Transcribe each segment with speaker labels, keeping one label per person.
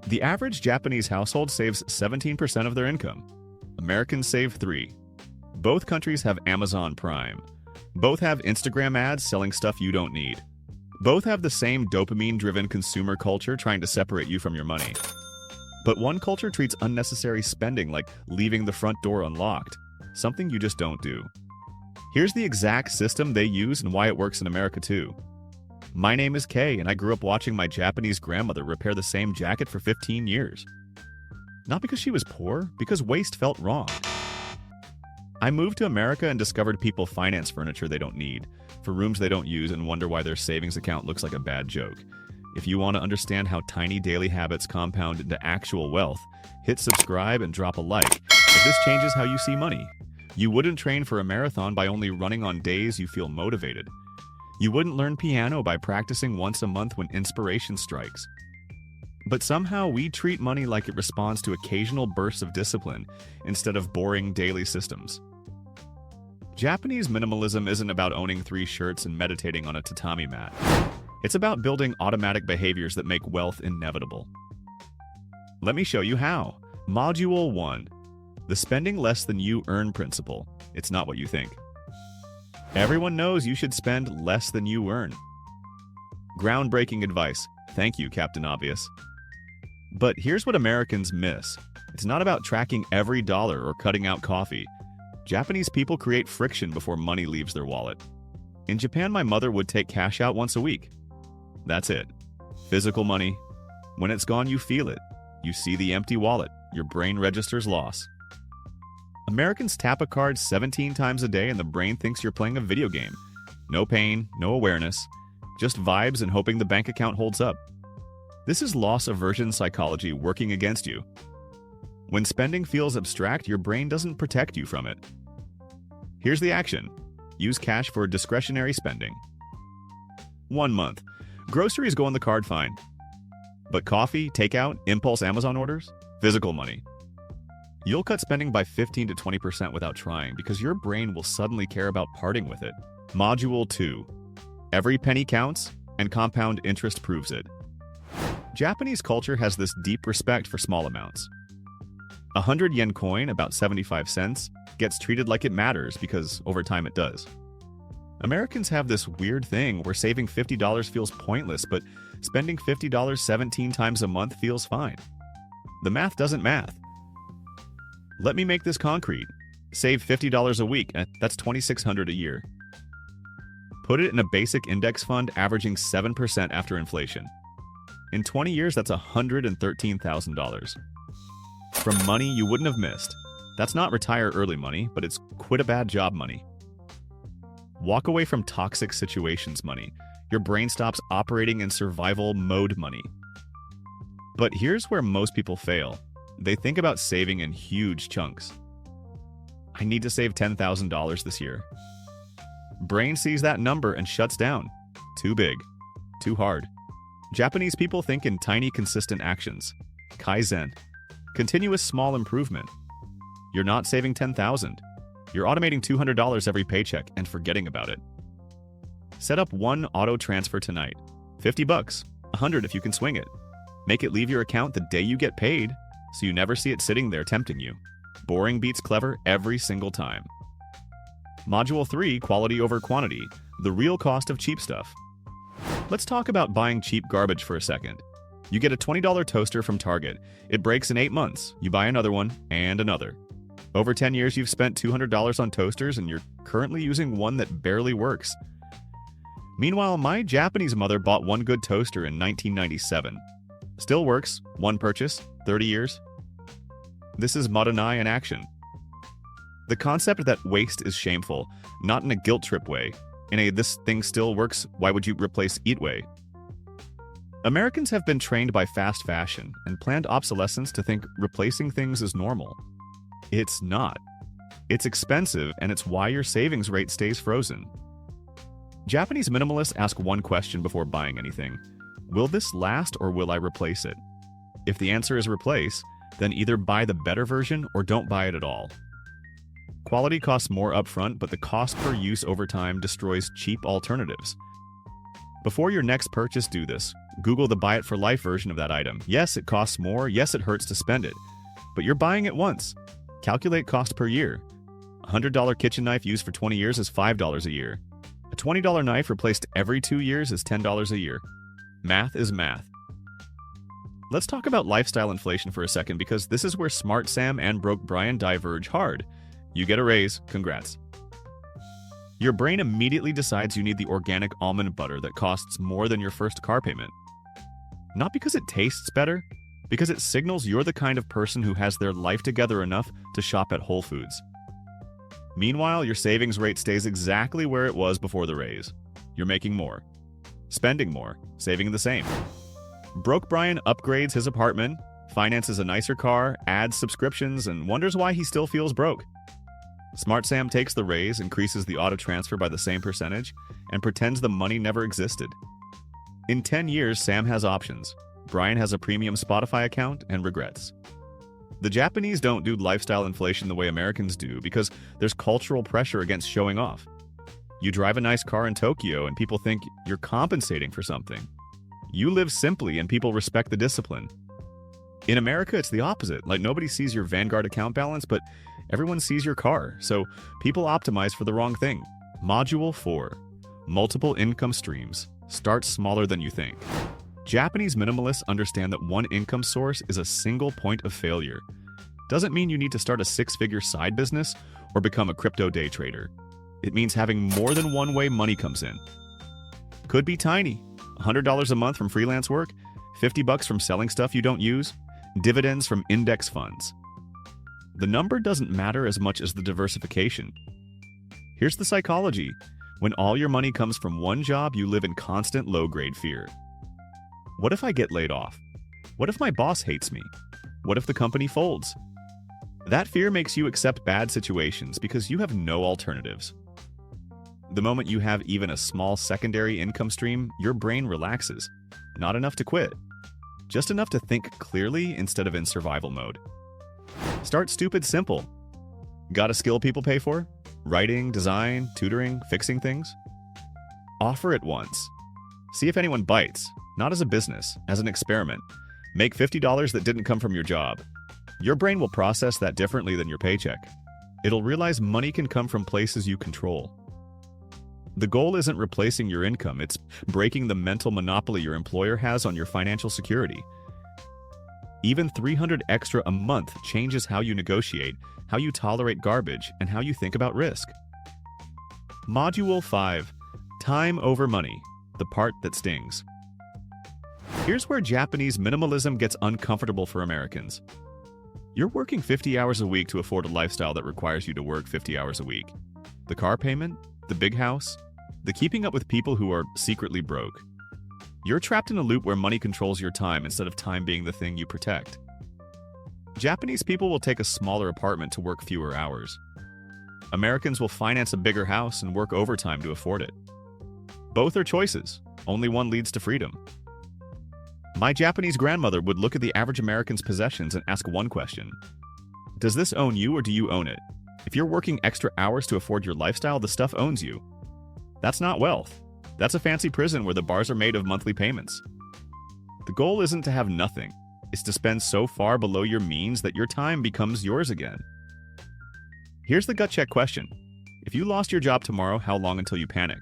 Speaker 1: The average Japanese household saves 17% of their income. Americans save 3. Both countries have Amazon Prime. Both have Instagram ads selling stuff you don't need. Both have the same dopamine-driven consumer culture trying to separate you from your money. But one culture treats unnecessary spending like leaving the front door unlocked, something you just don't do. Here's the exact system they use and why it works in America too. My name is Kay, and I grew up watching my Japanese grandmother repair the same jacket for 15 years. Not because she was poor, because waste felt wrong. I moved to America and discovered people finance furniture they don't need, for rooms they don't use, and wonder why their savings account looks like a bad joke. If you want to understand how tiny daily habits compound into actual wealth, hit subscribe and drop a like if this changes how you see money. You wouldn't train for a marathon by only running on days you feel motivated. You wouldn't learn piano by practicing once a month when inspiration strikes. But somehow we treat money like it responds to occasional bursts of discipline instead of boring daily systems. Japanese minimalism isn't about owning 3 shirts and meditating on a tatami mat. It's about building automatic behaviors that make wealth inevitable. Let me show you how. Module 1. The spending less than you earn principle. It's not what you think. Everyone knows you should spend less than you earn. Groundbreaking advice. Thank you, Captain Obvious. But here's what Americans miss. It's not about tracking every dollar or cutting out coffee. Japanese people create friction before money leaves their wallet. In Japan, my mother would take cash out once a week. That's it. Physical money. When it's gone, you feel it. You see the empty wallet. Your brain registers loss. Americans tap a card 17 times a day and the brain thinks you're playing a video game. No pain, no awareness, just vibes and hoping the bank account holds up. This is loss aversion psychology working against you. When spending feels abstract, your brain doesn't protect you from it. Here's the action. Use cash for discretionary spending. 1 month. Groceries go on the card fine. But coffee, takeout, impulse Amazon orders? Physical money. You'll cut spending by 15 to 20% without trying because your brain will suddenly care about parting with it. Module 2. Every penny counts, and compound interest proves it. Japanese culture has this deep respect for small amounts. A 100 yen coin, about 75 cents, gets treated like it matters because over time it does. Americans have this weird thing where saving $50 feels pointless, but spending $50 17 times a month feels fine. The math doesn't math. Let me make this concrete. Save $50 a week, that's $2,600 a year. Put it in a basic index fund averaging 7% after inflation. In 20 years, that's $113,000. From money you wouldn't have missed. That's not retire early money, but it's quit a bad job money. Walk away from toxic situations money. Your brain stops operating in survival mode money. But here's where most people fail. They think about saving in huge chunks. I need to save $10,000 this year. Brain sees that number and shuts down. Too big. Too hard. Japanese people think in tiny, consistent actions. Kaizen. Continuous small improvement. You're not saving $10,000. You're automating $200 every paycheck and forgetting about it. Set up one auto transfer tonight. $50, $100 if you can swing it. Make it leave your account the day you get paid, so you never see it sitting there tempting you. Boring beats clever every single time. Module 3, quality over quantity, the real cost of cheap stuff. Let's talk about buying cheap garbage for a second. You get a $20 toaster from Target. It breaks in 8 months. You buy another one and another. Over 10 years, you've spent $200 on toasters and you're currently using one that barely works. Meanwhile, my Japanese mother bought one good toaster in 1997. Still works, one purchase, 30 years. This is Madanai in action. The concept that waste is shameful, not in a guilt trip way, in a this thing still works, why would you replace it way. Americans have been trained by fast fashion and planned obsolescence to think replacing things is normal. It's not. It's expensive, and it's why your savings rate stays frozen. Japanese minimalists ask one question before buying anything. Will this last or will I replace it? If the answer is replace, then either buy the better version or don't buy it at all. Quality costs more upfront, but the cost per use over time destroys cheap alternatives. Before your next purchase, do this. Google the buy it for life version of that item. Yes, it costs more. Yes, it hurts to spend it. But you're buying it once. Calculate cost per year. A $100 kitchen knife used for 20 years is $5 a year. A $20 knife replaced every 2 years is $10 a year. Math is math. Let's talk about lifestyle inflation for a second, because this is where Smart Sam and Broke Brian diverge hard. You get a raise, congrats. Your brain immediately decides you need the organic almond butter that costs more than your first car payment. Not because it tastes better, because it signals you're the kind of person who has their life together enough to shop at Whole Foods. Meanwhile, your savings rate stays exactly where it was before the raise. You're making more, spending more, saving the same. Broke Brian upgrades his apartment, finances a nicer car, adds subscriptions, and wonders why he still feels broke. Smart Sam takes the raise, increases the auto transfer by the same percentage, and pretends the money never existed. In 10 years, Sam has options. Brian has a premium Spotify account and regrets. The Japanese don't do lifestyle inflation the way Americans do because there's cultural pressure against showing off. You drive a nice car in Tokyo and people think you're compensating for something. You live simply and people respect the discipline. In America, it's the opposite. Like, nobody sees your Vanguard account balance, but everyone sees your car, so people optimize for the wrong thing. Module 4. Multiple income streams. Start smaller than you think. Japanese minimalists understand that one income source is a single point of failure. Doesn't mean you need to start a 6-figure side business or become a crypto day trader. It means having more than one way money comes in. Could be tiny. $100 a month from freelance work, $50 from selling stuff you don't use, dividends from index funds. The number doesn't matter as much as the diversification. Here's the psychology. When all your money comes from one job, you live in constant low-grade fear. What if I get laid off? What if my boss hates me? What if the company folds? That fear makes you accept bad situations because you have no alternatives. The moment you have even a small secondary income stream, your brain relaxes. Not enough to quit. Just enough to think clearly instead of in survival mode. Start stupid simple. Got a skill people pay for? Writing, design, tutoring, fixing things? Offer it once. See if anyone bites. Not as a business, as an experiment. Make $50 that didn't come from your job. Your brain will process that differently than your paycheck. It'll realize money can come from places you control. The goal isn't replacing your income, it's breaking the mental monopoly your employer has on your financial security. Even $300 extra a month changes how you negotiate, how you tolerate garbage, and how you think about risk. Module 5. Time over money. The part that stings. Here's where Japanese minimalism gets uncomfortable for Americans. You're working 50 hours a week to afford a lifestyle that requires you to work 50 hours a week. The car payment, the big house, the keeping up with people who are secretly broke. You're trapped in a loop where money controls your time instead of time being the thing you protect. Japanese people will take a smaller apartment to work fewer hours. Americans will finance a bigger house and work overtime to afford it. Both are choices. Only one leads to freedom. My Japanese grandmother would look at the average American's possessions and ask one question. Does this own you or do you own it? If you're working extra hours to afford your lifestyle, the stuff owns you. That's not wealth. That's a fancy prison where the bars are made of monthly payments. The goal isn't to have nothing. It's to spend so far below your means that your time becomes yours again. Here's the gut check question. If you lost your job tomorrow, how long until you panic?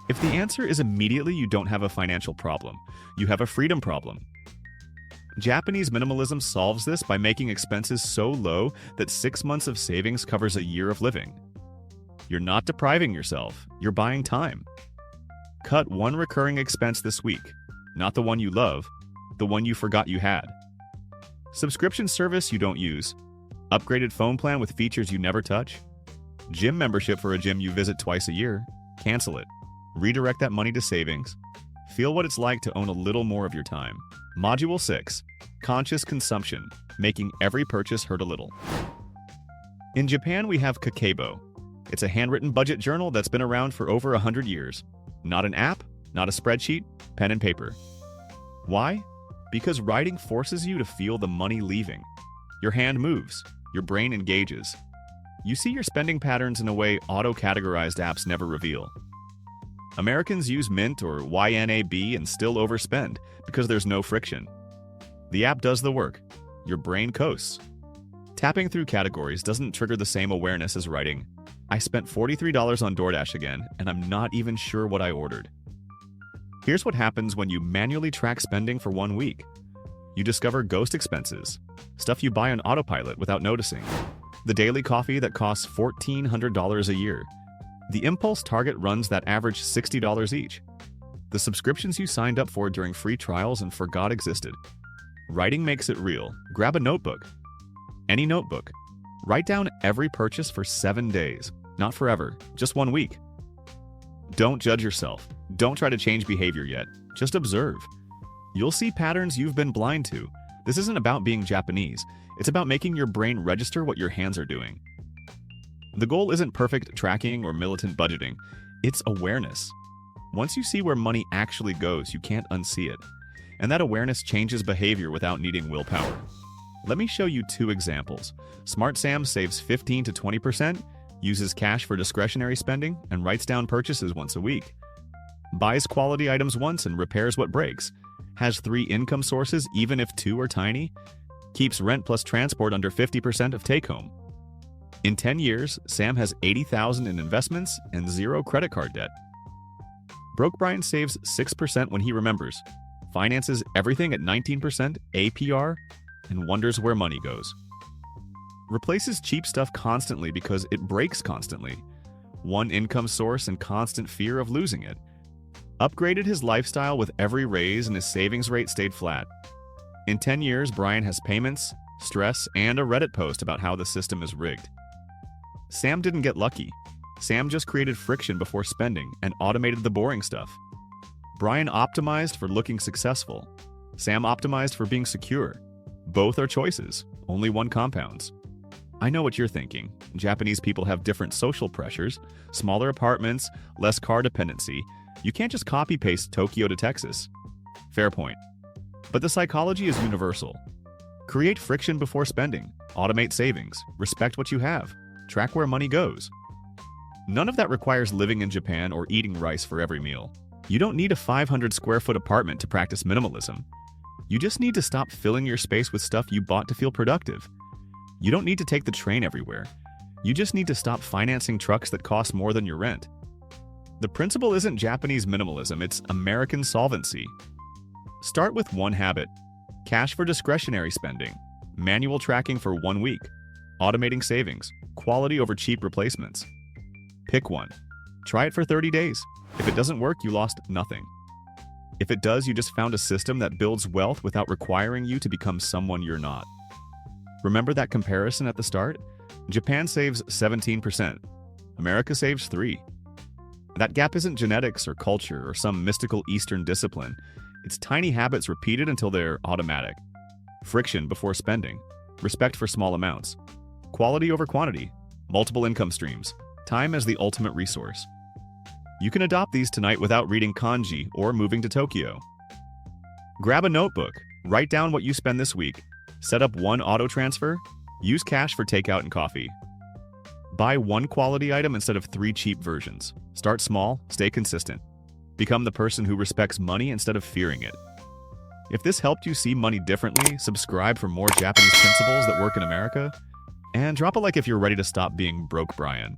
Speaker 1: If the answer is immediately, you don't have a financial problem. You have a freedom problem. Japanese minimalism solves this by making expenses so low that 6 months of savings covers a year of living. You're not depriving yourself, you're buying time. Cut one recurring expense this week, not the one you love, the one you forgot you had. Subscription service you don't use, upgraded phone plan with features you never touch, gym membership for a gym you visit twice a year, cancel it. Redirect that money to savings. Feel what it's like to own a little more of your time. Module 6. Conscious consumption, making every purchase hurt a little. In Japan, we have Kakeibo. It's a handwritten budget journal that's been around for over 100 years. Not an app, not a spreadsheet, pen and paper. Why? Because writing forces you to feel the money leaving. Your hand moves, your brain engages. You see your spending patterns in a way auto-categorized apps never reveal. Americans use Mint or YNAB and still overspend because there's no friction. The app does the work. Your brain coasts. Tapping through categories doesn't trigger the same awareness as writing, "I spent $43 on DoorDash again, and I'm not even sure what I ordered." Here's what happens when you manually track spending for 1 week. You discover ghost expenses, stuff you buy on autopilot without noticing. The daily coffee that costs $1,400 a year. The impulse Target runs that average $60 each. The subscriptions you signed up for during free trials and forgot existed. Writing makes it real. Grab a notebook. Any notebook. Write down every purchase for 7 days. Not forever, just 1 week. Don't judge yourself. Don't try to change behavior yet. Just observe. You'll see patterns you've been blind to. This isn't about being Japanese. It's about making your brain register what your hands are doing. The goal isn't perfect tracking or militant budgeting. It's awareness. Once you see where money actually goes, you can't unsee it. And that awareness changes behavior without needing willpower. Let me show you 2 examples. Smart Sam saves 15 to 20%, uses cash for discretionary spending, and writes down purchases once a week. Buys quality items once and repairs what breaks. Has 3 income sources even if 2 are tiny. Keeps rent plus transport under 50% of take-home. In 10 years, Sam has $80,000 in investments and 0 credit card debt. Broke Brian saves 6% when he remembers, finances everything at 19% APR, and wonders where money goes. Replaces cheap stuff constantly because it breaks constantly. 1 income source and constant fear of losing it. Upgraded his lifestyle with every raise and his savings rate stayed flat. In 10 years, Brian has payments, stress, and a Reddit post about how the system is rigged. Sam didn't get lucky. Sam just created friction before spending and automated the boring stuff. Brian optimized for looking successful. Sam optimized for being secure. Both are choices. Only one compounds. I know what you're thinking. Japanese people have different social pressures, smaller apartments, less car dependency. You can't just copy-paste Tokyo to Texas. Fair point. But the psychology is universal. Create friction before spending. Automate savings. Respect what you have. Track where money goes. None of that requires living in Japan or eating rice for every meal. You don't need a 500 square foot apartment to practice minimalism. You just need to stop filling your space with stuff you bought to feel productive. You don't need to take the train everywhere. You just need to stop financing trucks that cost more than your rent. The principle isn't Japanese minimalism, it's American solvency. Start with 1 habit. Cash for discretionary spending. Manual tracking for 1 week. Automating savings. Quality over cheap replacements. Pick one. Try it for 30 days. If it doesn't work, you lost nothing. If it does, you just found a system that builds wealth without requiring you to become someone you're not. Remember that comparison at the start? Japan saves 17%. America saves 3%. That gap isn't genetics or culture or some mystical Eastern discipline. It's tiny habits repeated until they're automatic. Friction before spending. Respect for small amounts. Quality over quantity. Multiple income streams. Time as the ultimate resource. You can adopt these tonight without reading kanji or moving to Tokyo. Grab a notebook. Write down what you spend this week. Set up 1 auto transfer. Use cash for takeout and coffee. Buy 1 quality item instead of 3 cheap versions. Start small, stay consistent. Become the person who respects money instead of fearing it. If this helped you see money differently, subscribe for more Japanese principles that work in America, and drop a like if you're ready to stop being broke Brian.